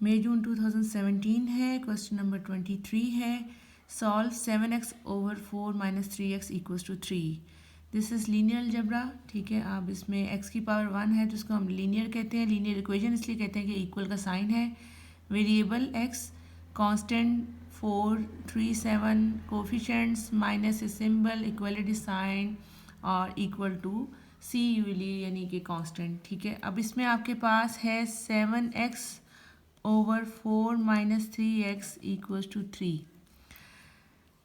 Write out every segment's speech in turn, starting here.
मई जून 2017 है। Question number 23 है, solve 7x over 4 minus 3x equals to 3। This is linear algebra. ठीक है, आप इसमें x की पावर 1 है तो इसको हम लीनियर कहते हैं। लीनियर इक्वेशन इसलिए कहते हैं कि इक्वल का साइन है, variable x, constant 4, 3, 7, coefficients minus symbol, equality sign और इक्वल टू सी यूली यानी कि कांस्टेंट। ठीक है, अब इसमें आपके पास है 7x over 4 minus 3x equals to 3।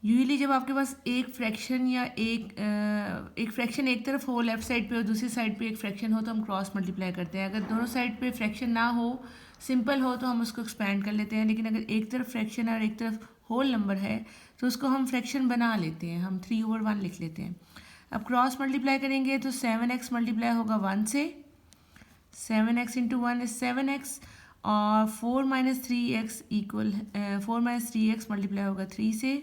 Usually जब आपके पास एक फ्रैक्शन या एक फ्रैक्शन एक तरफ हो लेफ्ट साइड पे और दूसरी साइड पे एक फ्रैक्शन हो तो हम क्रॉस मल्टीप्लाई करते हैं। अगर दोनों साइड पे फ्रैक्शन ना हो, सिंपल हो, तो हम उसको एक्सपैंड कर लेते हैं। लेकिन अगर एक तरफ फ्रैक्शन और एक तरफ होल नंबर है तो उसको हम फ्रैक्शन बना लेते हैं, हम 3/1 लिख लेते हैं। अब क्रॉस मल्टीप्लाई करेंगे तो 7x मल्टीप्लाई होगा 1 से, 7x इंटू 1 इज 7x, और 4 minus 3x equal 4 minus 3x multiply होगा 3 से।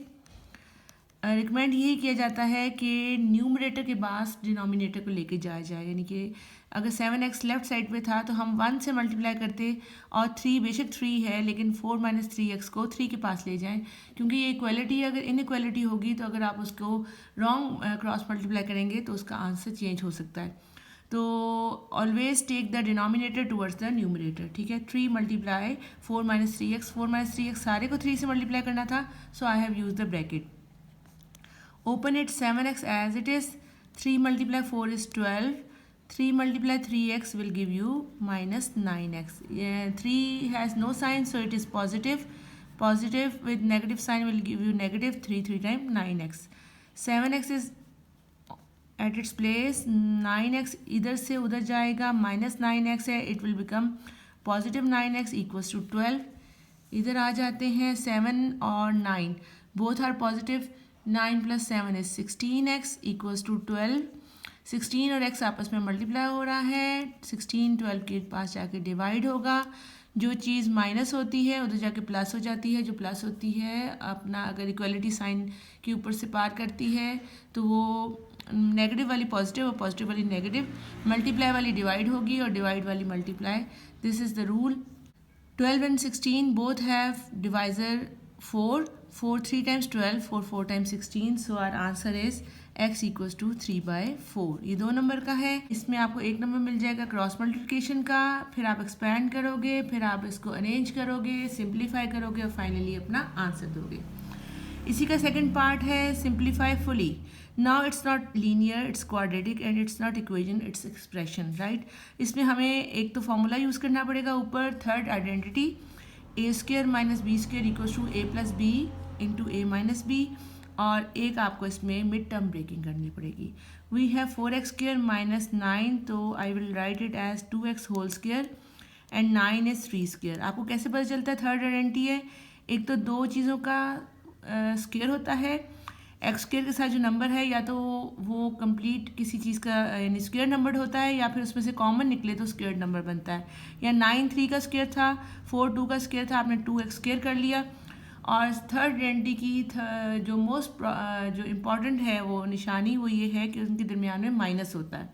रिकमेंड यही किया जाता है कि न्यूमरेटर के बाद डिनोमिनेटर को लेके जाया जाए, यानी कि अगर 7x लेफ्ट साइड पे था तो हम 1 से मल्टीप्लाई करते और 3, बेशक 3 है लेकिन 4 माइनस 3x को 3 के पास ले जाएं, क्योंकि ये इक्वलिटी अगर इनइक्वलिटी होगी तो अगर आप उसको रॉन्ग क्रॉस मल्टीप्लाई करेंगे तो उसका आंसर चेंज हो सकता है। तो always take the denominator towards the numerator. ठीक है, 3 multiply 4 minus 3x, 4 minus 3x सारे को 3 से मल्टीप्लाई करना था, so I have use the bracket. Open it 7x as it is. 3 multiply 4 is 12. 3 multiply 3x will give you minus 9x. 3 has no sign, so it is positive. Positive with negative sign will give you negative 3 times 9x. 7x is at its place. 9x इधर से उधर जाएगा, minus 9x है, it will become positive 9x equals to 12. इधर आ जाते हैं 7 और 9, both are positive. 9 plus 7 is 16x equals to 12. 16 और x आपस में मल्टीप्लाई हो रहा है, 16 12 के पास जाके डिवाइड होगा। जो चीज़ माइनस होती है उधर जाके प्लस हो जाती है, जो प्लस होती है अपना अगर इक्वलिटी साइन के ऊपर से पार करती है तो वो नेगेटिव वाली पॉजिटिव और पॉजिटिव वाली नेगेटिव, मल्टीप्लाई वाली डिवाइड होगी और डिवाइड वाली multiply. This is the rule. 12 and 16 both have divisor 4. 4 3 times 12, 4 4 times 16. So our answer is x equals to 3/4. ये 2 नंबर का है। इसमें आपको 1 नंबर मिल जाएगा क्रॉस मल्टीप्लिकेशन का, फिर आप एक्सपैंड करोगे, फिर आप इसको अरेंज करोगे, सिंप्लीफाई करोगे और फाइनली अपना आंसर दोगे। इसी का सेकंड पार्ट है simplify fully. Now it's not linear, it's quadratic and it's not equation, it's expression, right. इसमें हमें एक तो फॉर्मूला यूज़ करना पड़ेगा ऊपर, third identity, a² minus b² equals to a plus b into a minus b, और एक आपको इसमें मिड टर्म ब्रेकिंग करनी पड़ेगी। वी हैव 4x² माइनस 9, तो I will write it as 2x whole square and 9 is 3²। आपको कैसे पता चलता है? थर्ड आइडेंटिटी है, एक तो दो चीज़ों का स्क्वेयर होता है, x² के साथ जो नंबर है या तो वो कंप्लीट किसी चीज़ का यानी स्क्वेयर नंबर होता है या फिर उसमें से कॉमन निकले तो स्क्वेयर नंबर बनता है। या 9 3 का स्क्वेयर था, 4 2 का स्क्वेयर था, आपने 2x² कर लिया। और थर्ड आइडेंटिटी की जो मोस्ट जो इम्पॉर्टेंट है वो निशानी वो ये है कि उनके दरमियान में माइनस होता है।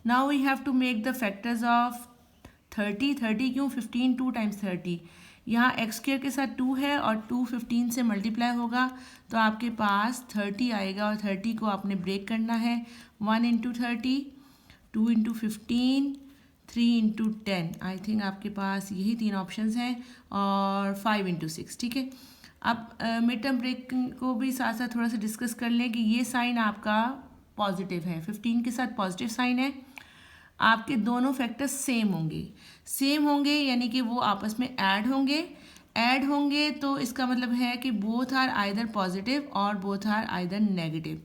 Now we have to make the factors of 30। 30 क्यों? 15 2 टाइम्स 30, यहाँ x² के साथ 2 है और 2 15 से मल्टीप्लाई होगा तो आपके पास 30 आएगा, और 30 को आपने ब्रेक करना है। 1 into 30, 2 into 15, 3 into 10। I think आपके पास यही 3 ऑप्शंस हैं, और 5 इंटू 6। ठीक है, अब मिड टर्म ब्रेक को भी साथ साथ थोड़ा सा डिस्कस कर लें कि ये साइन आपका पॉजिटिव है, 15 के साथ पॉजिटिव साइन है। आपके दोनों फैक्टर्स सेम होंगे यानी कि वो आपस में ऐड होंगे तो इसका मतलब है कि बोथ आर आइदर पॉजिटिव और बोथ आर आइदर नेगेटिव।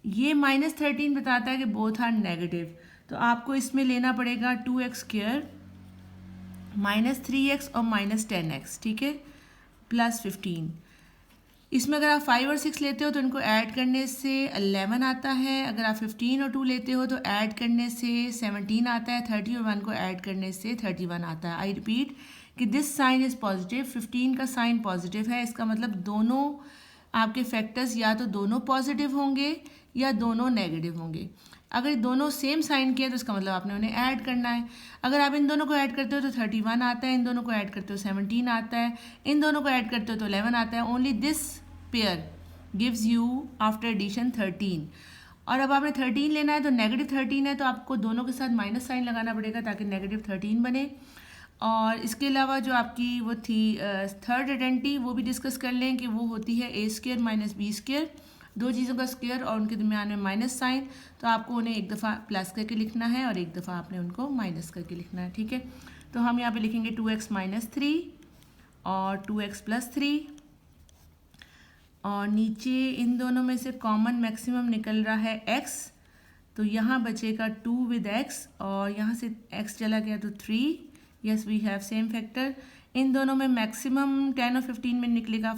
ये -13 बताता है कि बोथ आर नेगेटिव, तो आपको इसमें लेना पड़ेगा 2x² -3x और -10x, ठीक है, प्लस 15। इसमें अगर आप 5 और 6 लेते हो तो इनको ऐड करने से 11 आता है। अगर आप 15 और 2 लेते हो तो ऐड करने से 17 आता है। 30 और 1 को ऐड करने से 31 आता है। आई रिपीट कि दिस साइन इज़ पॉजिटिव, 15 का साइन पॉजिटिव है, इसका मतलब दोनों आपके फैक्टर्स या तो दोनों पॉजिटिव होंगे या दोनों नेगेटिव होंगे। अगर दोनों सेम साइन किया तो इसका मतलब आपने उन्हें ऐड करना है। अगर आप इन दोनों को ऐड करते हो तो 31 आता है, इन दोनों को ऐड करते हो 17 आता है, इन दोनों को ऐड करते हो तो 11 आता है। Only this pair gives you after addition 13। और अब आपने 13 लेना है तो -13 है तो आपको दोनों के साथ माइनस साइन लगाना पड़ेगा ताकि -13 बने। और इसके अलावा जो आपकी वो थी थर्ड आइडेंटिटी, वो भी डिस्कस कर लें कि वो होती है a² - b², दो चीज़ों का स्क्वायर और उनके दरमियान में माइनस साइन। तो आपको उन्हें एक दफ़ा प्लस करके लिखना है और एक दफ़ा आपने उनको माइनस करके लिखना है, ठीक है। तो हम यहाँ पे लिखेंगे 2x - 3 और 2x + 3, और नीचे इन दोनों में से कॉमन मैक्सिमम निकल रहा है x, तो यहाँ बचेगा 2 विद x और यहाँ से x चला गया तो 3। Yes, we have same factor. इन दोनों में मैक्सिमम 10 और 15 में निकलेगा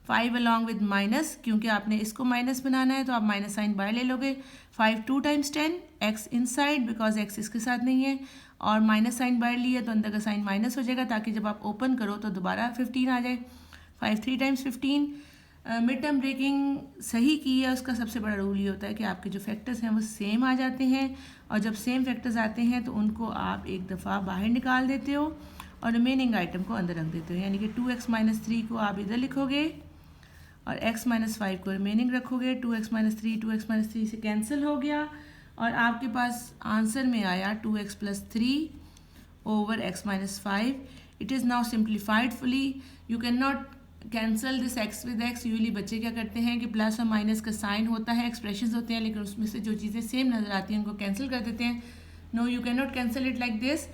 5 अलॉन्ग विद माइनस, क्योंकि आपने इसको माइनस बनाना है तो आप माइनस साइन बाहर ले लोगे। 5 2 × 10, x इनसाइड बिकॉज x इसके साथ नहीं है, और माइनस साइन बाहर लिया तो अंदर का साइन माइनस हो जाएगा ताकि जब आप ओपन करो तो दोबारा 15 आ जाए। 5 3 × 15। मिड टर्म ब्रेकिंग सही की है, उसका सबसे बड़ा रूल ये होता है कि आपके जो फैक्टर्स हैं वो सेम आ जाते हैं, और जब सेम फैक्टर्स आते हैं तो उनको आप एक दफ़ा बाहर निकाल देते हो और रिमेनिंग आइटम को अंदर रख देते हो। यानी कि 2x - 3 को आप इधर लिखोगे और x - 5 को रिमेनिंग रखोगे। 2x - 3 2x - 3 से कैंसिल हो गया और आपके पास आंसर में आया 2x + 3 over x - 5। It is now simplified fully. You can not cancel this x with x। Usually बच्चे क्या करते हैं कि प्लस और माइनस का साइन होता है, एक्सप्रेशंस होते हैं, लेकिन उसमें से जो चीज़ें सेम नज़र आती हैं उनको कैंसिल कर देते हैं। No, you can not cancel it like this.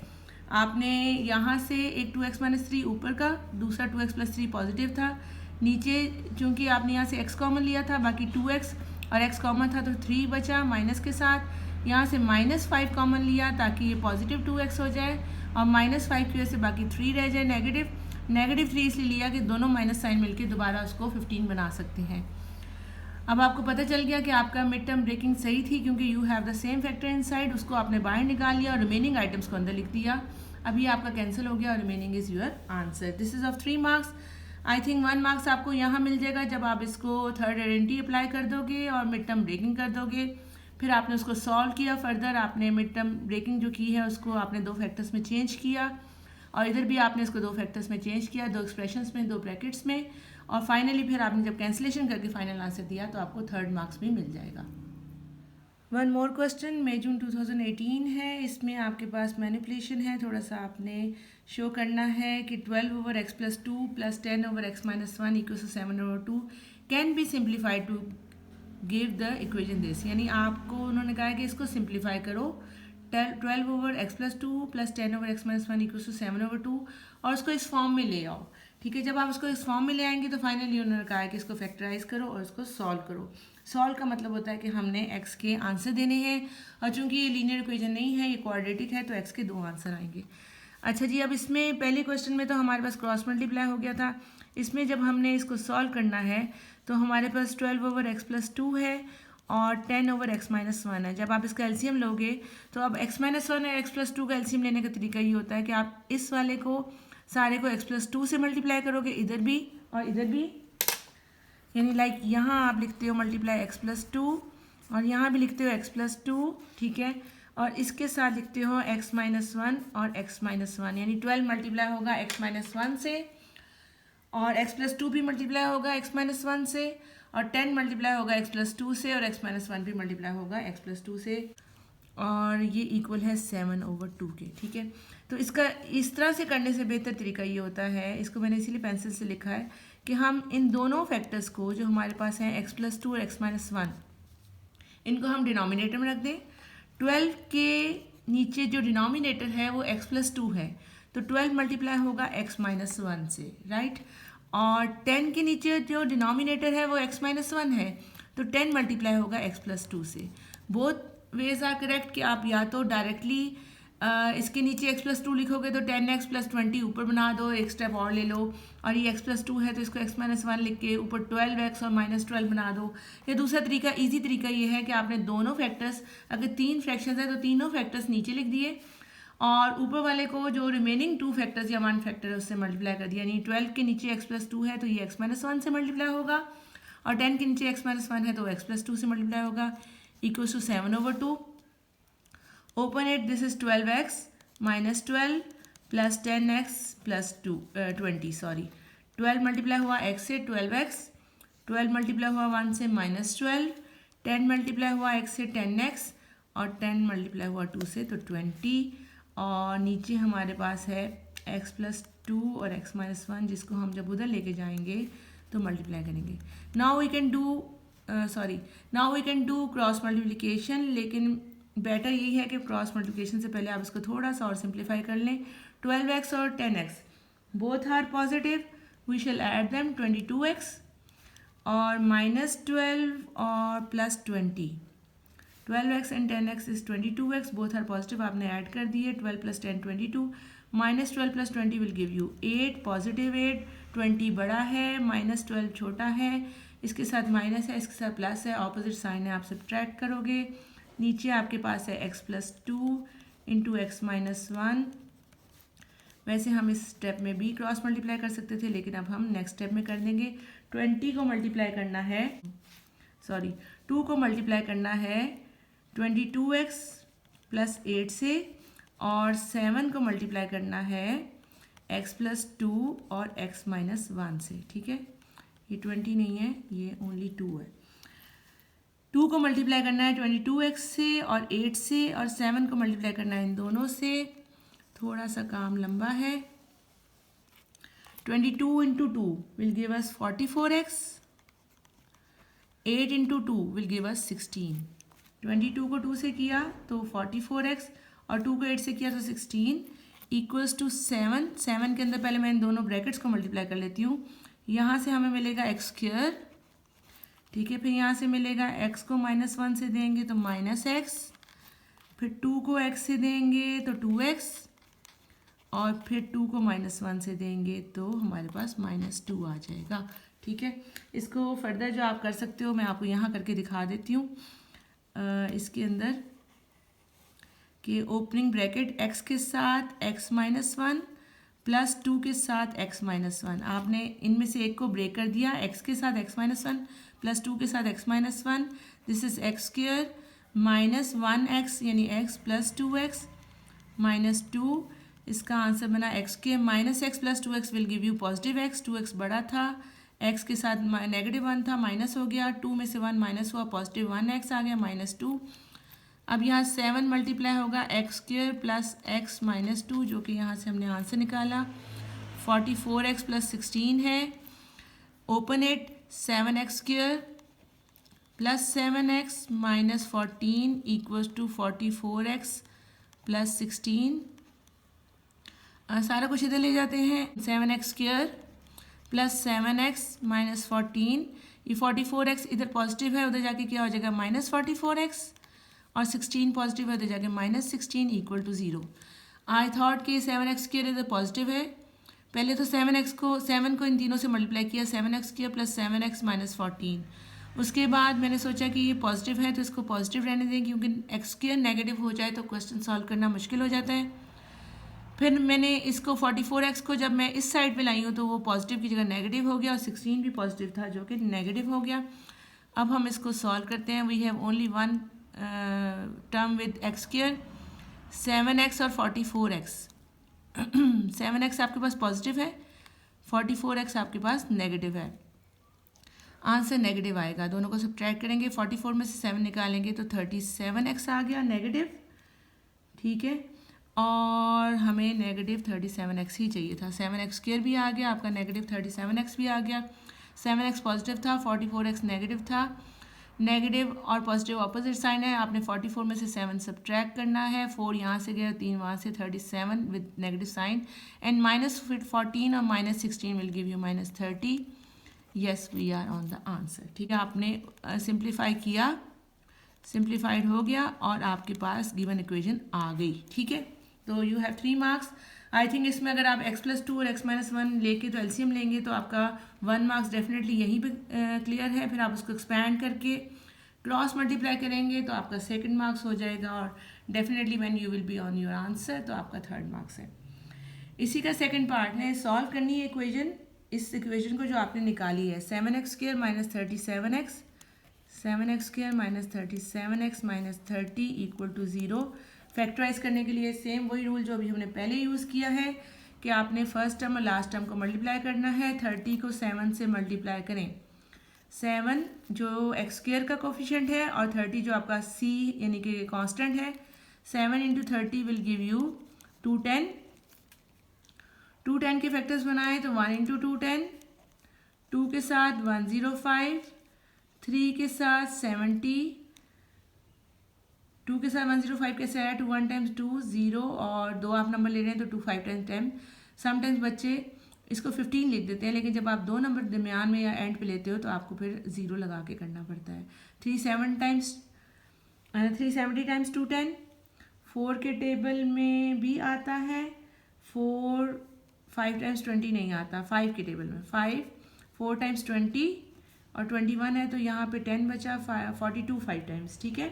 आपने यहाँ से एक 2x - 3 ऊपर का, दूसरा 2x + 3 पॉजिटिव था, नीचे चूँकि आपने यहाँ से x कॉमन लिया था, बाकी 2x और x कॉमन था तो 3 बचा माइनस के साथ। यहाँ से -5 कॉमन लिया ताकि ये पॉजिटिव 2x हो जाए, और -5 की वजह से बाकी 3 रह जाए नेगेटिव। -3 इसलिए लिया कि दोनों माइनस साइन मिलके दोबारा उसको 15 बना सकते हैं। अब आपको पता चल गया कि आपका मिड टर्म ब्रेकिंग सही थी, क्योंकि you have the same factor inside, उसको आपने बाहर निकाल लिया और रिमेनिंग आइटम्स को अंदर लिख दिया। अभी आपका कैंसिल हो गया और remaining is your answer. This is of 3 marks. I think 1 marks आपको यहाँ मिल जाएगा जब आप इसको थर्ड आइडेंटिटी अप्लाई कर दोगे और मिड टर्म ब्रेकिंग कर दोगे। फिर आपने उसको सॉल्व किया, फर्दर आपने मिड टर्म ब्रेकिंग जो की है उसको आपने 2 फैक्टर्स में चेंज किया, और इधर भी आपने इसको 2 फैक्टर्स में चेंज किया, 2 एक्सप्रेशंस में, 2 ब्रैकेट्स में, और फाइनली फिर आपने जब कैंसिलेशन करके फाइनल आंसर दिया तो आपको 3rd मार्क्स भी मिल जाएगा। 1 मोर क्वेश्चन, मई जून 2018 है। इसमें आपके पास मैनिपुलेशन है, थोड़ा सा आपने शो करना है कि 12 over x + 2 + 10 over x - 1 = 7 over 2 can be simplified to give the equation this. यानी आपको उन्होंने कहा है कि इसको सिंप्लीफाई करो, 12 over x + 2 + 10 over x - 1 = 7 over 2, और उसको इस फॉर्म में ले आओ। ठीक है, जब आप उसको इस फॉर्म में ले आएंगे तो फाइनली उन्होंने कहा है कि इसको फैक्टराइज करो और इसको सॉल्व करो। सॉल्व का मतलब होता है कि हमने x के आंसर देने हैं, और चूंकि ये लीनियर इक्वेशन नहीं है, ये क्वाड्रेटिक है, तो x के 2 आंसर आएंगे। अच्छा जी, अब इसमें पहले क्वेश्चन में तो हमारे पास क्रॉस मल्टीप्लाई हो गया था। इसमें जब हमने इसको सॉल्व करना है तो हमारे पास 12 over x + 2 है और 10 over x - 1 है। जब आप इसका एलसीएम लोगे तो अब x - 1 और x + 2 का एलसीएम लेने का तरीका ये होता है कि आप इस वाले को सारे को x + 2 से मल्टीप्लाई करोगे, इधर भी और इधर भी। यानी लाइक यहाँ आप लिखते हो मल्टीप्लाई x + 2 और यहाँ भी लिखते हो x + 2, ठीक है, और इसके साथ लिखते हो x - 1 और x - 1, यानी 12 मल्टीप्लाई होगा x - 1 से, और x + 2 भी मल्टीप्लाई होगा x - 1 से, और 10 मल्टीप्लाई होगा x + 2 से, और x - 1 भी मल्टीप्लाई होगा x + 2 से, और ये इक्वल है 7 over 2 के। ठीक है, तो इसका इस तरह से करने से बेहतर तरीका ये होता है, इसको मैंने इसीलिए पेंसिल से लिखा है कि हम इन दोनों फैक्टर्स को जो हमारे पास हैं x + 2 और x - 1, इनको हम डिनोमिनेटर में रख दें। 12 के नीचे जो डिनोमिनेटर है वो x + 2 है, तो 12 मल्टीप्लाई होगा x - 1 से, राइट। और 10 के नीचे जो डिनोमिनेटर है वो x - 1 है, तो 10 मल्टीप्लाई होगा x + 2 से। बोथ वेज आर करेक्ट कि आप या तो डायरेक्टली इसके नीचे x + 2 लिखोगे तो 10x + 20 ऊपर बना दो, एक स्टेप और ले लो, और ये x + 2 है तो इसको x - 1 लिख के ऊपर 12x और -12 बना दो। या दूसरा तरीका, इजी तरीका ये है कि आपने दोनों फैक्टर्स, अगर 3 फ्रैक्शंस है तो तीनों फैक्टर्स नीचे लिख दिए और ऊपर वाले को जो रिमेनिंग 2 फैक्टर्स या 1 फैक्टर है उससे मल्टीप्लाई कर दिया। यानी 12 के नीचे x + 2 है तो ये x - 1 से मल्टीप्लाई होगा, और 10 के नीचे x - 1 है तो x + 2 से मल्टीप्लाई होगा। equals to 7/2. Open it. This is 12x minus 12 plus 10x plus 20. Sorry 12 multiply हुआ x से 12x, 12 मल्टीप्लाई हुआ 1 से माइनस 12, 10 मल्टीप्लाई हुआ x से 10x और 10 मल्टीप्लाई हुआ 2 से तो 20 और नीचे हमारे पास है x प्लस 2 और x माइनस 1 जिसको हम जब उधर लेके जाएंगे तो मल्टीप्लाई करेंगे. Now we can do cross multiplication, लेकिन बेटर यही है कि क्रॉस मल्टीप्लिकेशन से पहले आप इसको थोड़ा सा और सिंप्लीफाई कर लें. 12x और 10x both are positive, we shall add them 22x और माइनस 12 और plus 20. 12x and 10x is 22x, both are positive, आपने ऐड कर दिए. 12 plus 10 22, minus 12 plus 20 will give you 8, positive 8. 20 बड़ा है, माइनस 12 छोटा है, इसके साथ माइनस है, इसके साथ प्लस है, ऑपोजिट साइन है, आप सब्ट्रैक्ट करोगे. नीचे आपके पास है x plus 2 into x minus 1. वैसे हम इस स्टेप में भी क्रॉस मल्टीप्लाई कर सकते थे, लेकिन अब हम नेक्स्ट स्टेप में कर देंगे. 20 को मल्टीप्लाई करना है, 2 को मल्टीप्लाई करना है 22x प्लस 8 से और 7 को मल्टीप्लाई करना है x प्लस 2 और x माइनस 1 से. ठीक है, ये 20 नहीं है, ये ओनली 2 है. 2 को मल्टीप्लाई करना है 22x से और 8 से और 7 को मल्टीप्लाई करना है इन दोनों से. थोड़ा सा काम लंबा है. 22 into 2 will give us 44x, 8 into 2 will give us 16. 22 को 2 से किया तो 44x और 2 को 8 से किया तो 16 इक्वल्स टू 7. 7 के अंदर पहले मैं इन दोनों ब्रैकेट्स को मल्टीप्लाई कर लेती हूँ. यहाँ से हमें मिलेगा एक्स स्क्वायर, ठीक है. फिर यहाँ से मिलेगा x को माइनस 1 से देंगे तो माइनस एक्स, फिर 2 को x से देंगे तो 2x और फिर 2 को माइनस 1 से देंगे तो हमारे पास माइनस 2 आ जाएगा. ठीक है, इसको फर्दर जो आप कर सकते हो मैं आपको यहाँ करके दिखा देती हूँ. इसके अंदर कि ओपनिंग ब्रैकेट x के साथ x माइनस 1 प्लस 2 के साथ x माइनस 1, आपने इनमें से एक को ब्रेक कर दिया. x के साथ x माइनस 1 प्लस 2 के साथ x minus 1, this is x square minus 1x यानी x प्लस 2x माइनस 2. इसका आंसर बना एक्स के minus x plus 2x will give you positive x. 2x बड़ा था, x के साथ नेगेटिव 1 था, माइनस हो गया. 2 में से 1 माइनस हुआ, पॉजिटिव 1x आ गया, माइनस 2. अब यहाँ 7 मल्टीप्लाई होगा x square plus x minus 2, जो कि यहाँ से हमने आंसर निकाला 44x प्लस 16 है. Open it. 7x square plus 7x minus 14 equals to 44x plus 16. सारा कुछ इधर ले जाते हैं. 7x square plus 7x minus 14, ये 44x इधर पॉजिटिव है, उधर जाके क्या हो जाएगा माइनस 44x और 16 पॉजिटिव है, उधर जाके minus 16 equal to 0. I thought कि 7x स्क्वायर इधर पॉजिटिव है. पहले तो 7 को इन तीनों से मल्टीप्लाई किया, 7x square plus 7x minus 14. उसके बाद मैंने सोचा कि ये पॉजिटिव है तो इसको पॉजिटिव रहने दें, क्योंकि एक्स स्क्वायर नेगेटिव हो जाए तो क्वेश्चन सॉल्व करना मुश्किल हो जाता है. फिर मैंने इसको 44x को जब मैं इस साइड पे लाई हूँ तो वो पॉजिटिव की जगह नेगेटिव हो गया और 16 भी पॉजिटिव था जो कि नेगेटिव हो गया. अब हम इसको सॉल्व करते हैं. We have only one term with x square, 7x और 44x. 7x आपके पास पॉजिटिव है, 44x आपके पास नेगेटिव है. आंसर नेगेटिव आएगा. दोनों को सब्ट्रैक्ट करेंगे, 44 में से 7 निकालेंगे तो 37x आ गया नेगेटिव. ठीक है, और हमें नेगेटिव 37x ही चाहिए था. 7x स्क्वायर भी आ गया आपका, नेगेटिव 37x भी आ गया. 7x पॉजिटिव था, 44x नेगेटिव था. नेगेटिव और पॉजिटिव ऑपोजिट साइन है. आपने 44 में से 7 सब्ट्रैक्ट करना है. 4 यहाँ से गया, 3 वहाँ से, 37 with negative sign and minus 14 और minus 16 will give you minus 30. Yes, we are on the answer. ठीक है, आपने सिंप्लीफाई किया, सिंप्लीफाइड हो गया और आपके पास गिवन इक्वेशन आ गई. ठीक है, तो you have 3 marks. I think इसमें अगर आप x प्लस 2 और x माइनस 1 लेके तो एलसीएम लेंगे तो आपका 1 मार्क्स डेफिनेटली यहीं पे क्लियर है. फिर आप उसको एक्सपैंड करके क्रॉस मल्टीप्लाई करेंगे तो आपका 2nd मार्क्स हो जाएगा और definitely when you will be on your answer तो आपका 3rd मार्क्स है. इसी का 2nd पार्ट है, सॉल्व करनी है इक्वेशन. इस इक्वेशन को जो आपने निकाली है 7x square minus 37x, 7x² minus 37x minus 30 equal to 0। Factorise करने के लिए सेम वही रूल जो अभी हमने पहले यूज़ किया है कि आपने फर्स्ट टर्म और लास्ट टर्म को मल्टीप्लाई करना है। 30 को 7 से मल्टीप्लाई करें। 7 जो x² का कोफिशिएंट है और 30 जो आपका c यानी कि कांस्टेंट है। 7 इंटू 30 विल गिव यू 210। 210 के फैक्टर्स बनाए तो 1 इंटू 210, 2 के साथ 105, 3 के साथ 70, 2 के साथ 105 कैसे आया? 2 1 टाइम्स 2 0 और 2 आप नंबर ले रहे हैं तो 2 5 टाइम्स 10। समटाइम्स बच्चे इसको 15 लिख देते हैं, लेकिन जब आप 2 नंबर दरमियान में या एंड पे लेते हो तो आपको फिर 0 लगा के करना पड़ता है। 370 टाइम्स 210। 4 के टेबल में भी आता है 4। 5 टाइम्स 20 नहीं आता 5 के टेबल में। 5 4 टाइम्स 20 और 21 है तो यहाँ पे 10 बचा। 42 5 टाइम्स, ठीक है।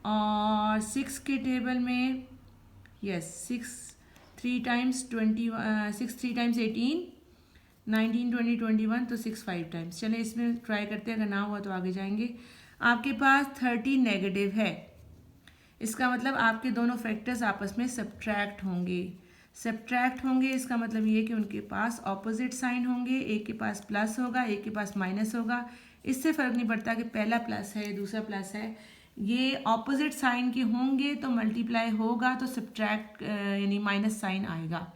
और 6 के टेबल में यस 6 3 टाइम्स 20 6 3 टाइम्स 18, 19 20 21 तो 6 5 टाइम्स। चलें इसमें ट्राई करते हैं, अगर ना हुआ तो आगे जाएंगे। आपके पास 30 नेगेटिव है, इसका मतलब आपके दोनों फैक्टर्स आपस में सब्ट्रैक्ट होंगे। इसका मतलब ये कि उनके पास ऑपोजिट साइन होंगे। एक के पास प्लस होगा, एक के पास माइनस होगा। इससे फ़र्क नहीं पड़ता कि पहला प्लस है दूसरा प्लस है, ये ऑपोजिट साइन के होंगे तो मल्टीप्लाई होगा तो सब्ट्रैक्ट यानी माइनस साइन आएगा।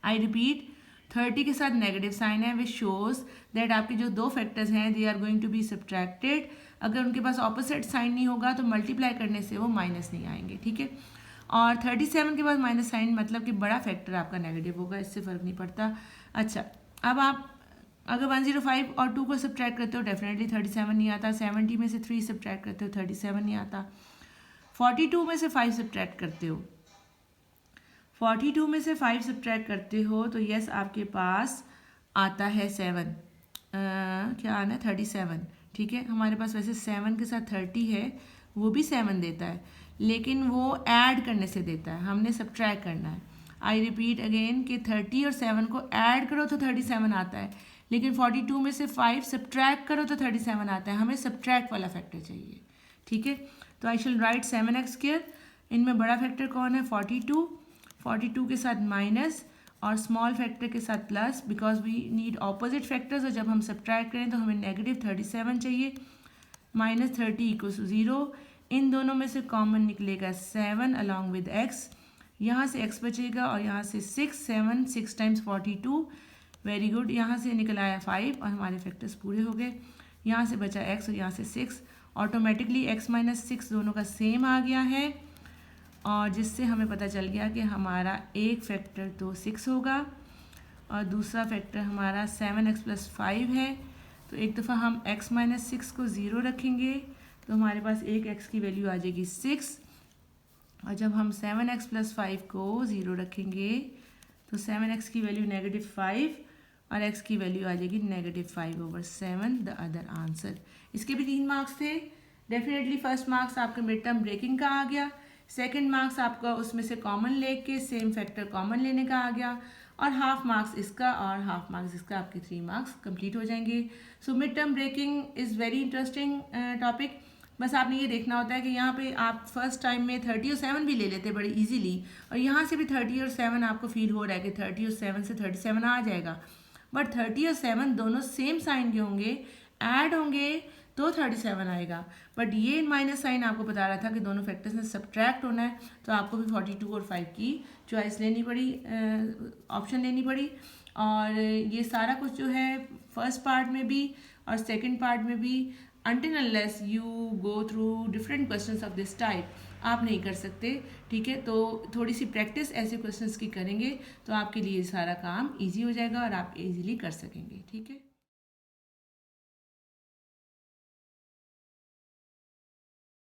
आई रिपीट, 30 के साथ नेगेटिव साइन है विच शोज दैट आपके जो दो फैक्टर्स हैं they are going to be subtracted. अगर उनके पास ऑपोजिट साइन नहीं होगा तो मल्टीप्लाई करने से वो माइनस नहीं आएंगे, ठीक है। और 37 के बाद माइनस साइन मतलब कि बड़ा फैक्टर आपका नेगेटिव होगा, इससे फ़र्क नहीं पड़ता। अच्छा, अब आप अगर 105 और 2 को सब्ट्रैक्ट करते हो डेफिनेटली 37 नहीं आता। 70 में से 3 सब्ट्रैक्ट करते हो 37 नहीं आता। 42 में से 5 सब्ट्रैक्ट करते हो 42 में से 5 सब्ट्रैक्ट करते हो तो यस आपके पास आता है 7 क्या आना है 37, ठीक है। हमारे पास वैसे 7 के साथ 30 है, वो भी 7 देता है, लेकिन वो ऐड करने से देता है, हमने सब्ट्रैक्ट करना है। आई रिपीट अगेन कि 30 और 7 को ऐड करो तो 37 आता है, लेकिन 42 में से 5 सब्ट्रैक्ट करो तो 37 आता है। हमें सब्ट्रैक्ट वाला फैक्टर चाहिए, ठीक है। तो आई शैल राइट 7x²। इनमें बड़ा फैक्टर कौन है? 42 के साथ माइनस और स्मॉल फैक्टर के साथ plus, because we need opposite factors. और जब हम सब्ट्रैक्ट करें तो हमें नेगेटिव 37 चाहिए। Minus 30 equals to 0। इन दोनों में से कॉमन निकलेगा 7 अलॉन्ग विद x। यहाँ से x बचेगा और यहाँ से 6 टाइम्स 42, वेरी गुड। यहाँ से निकल आया 5 और हमारे फैक्टर्स पूरे हो गए। यहाँ से बचा x और यहाँ से 6, ऑटोमेटिकली x माइनस 6 दोनों का सेम आ गया है, और जिससे हमें पता चल गया कि हमारा एक फैक्टर तो 6 होगा और दूसरा फैक्टर हमारा 7x + 5 है। तो एक दफ़ा हम x माइनस 6 को 0 रखेंगे तो हमारे पास एक x की वैल्यू आ जाएगी 6, और जब हम 7x + 5 को 0 रखेंगे तो 7x की वैल्यू -5 और x की वैल्यू आ जाएगी -5/7 द अदर आंसर। इसके भी 3 मार्क्स थे। डेफिनेटली फर्स्ट मार्क्स आपका मिड टर्म ब्रेकिंग का आ गया, सेकंड मार्क्स आपका उसमें से कॉमन लेके सेम फैक्टर कॉमन लेने का आ गया, और हाफ मार्क्स इसका और हाफ मार्क्स इसका, आपके 3 मार्क्स कंप्लीट हो जाएंगे। So mid term breaking is very interesting topic. बस आपने ये देखना होता है कि यहाँ पे आप फर्स्ट टाइम में 30 और 7 भी ले लेते बड़े इजीली, और यहाँ से भी 30 और 7 आपको फील हो रहा है कि 30 और 7 से 37 आ जाएगा, बट 30 और 7 दोनों सेम साइन के होंगे, ऐड होंगे तो 37 आएगा। बट ये माइनस साइन आपको बता रहा था कि दोनों फैक्टर्स में सब्ट्रैक्ट होना है, तो आपको भी 42 और 5 की चॉइस लेनी पड़ी, ऑप्शन लेनी पड़ी। और ये सारा कुछ जो है फर्स्ट पार्ट में भी और सेकंड पार्ट में भी until unless you go through different questions of this type आप नहीं कर सकते, ठीक है। तो थोड़ी सी प्रैक्टिस ऐसे क्वेश्चंस की करेंगे तो आपके लिए सारा काम इजी हो जाएगा और आप इजीली कर सकेंगे, ठीक है।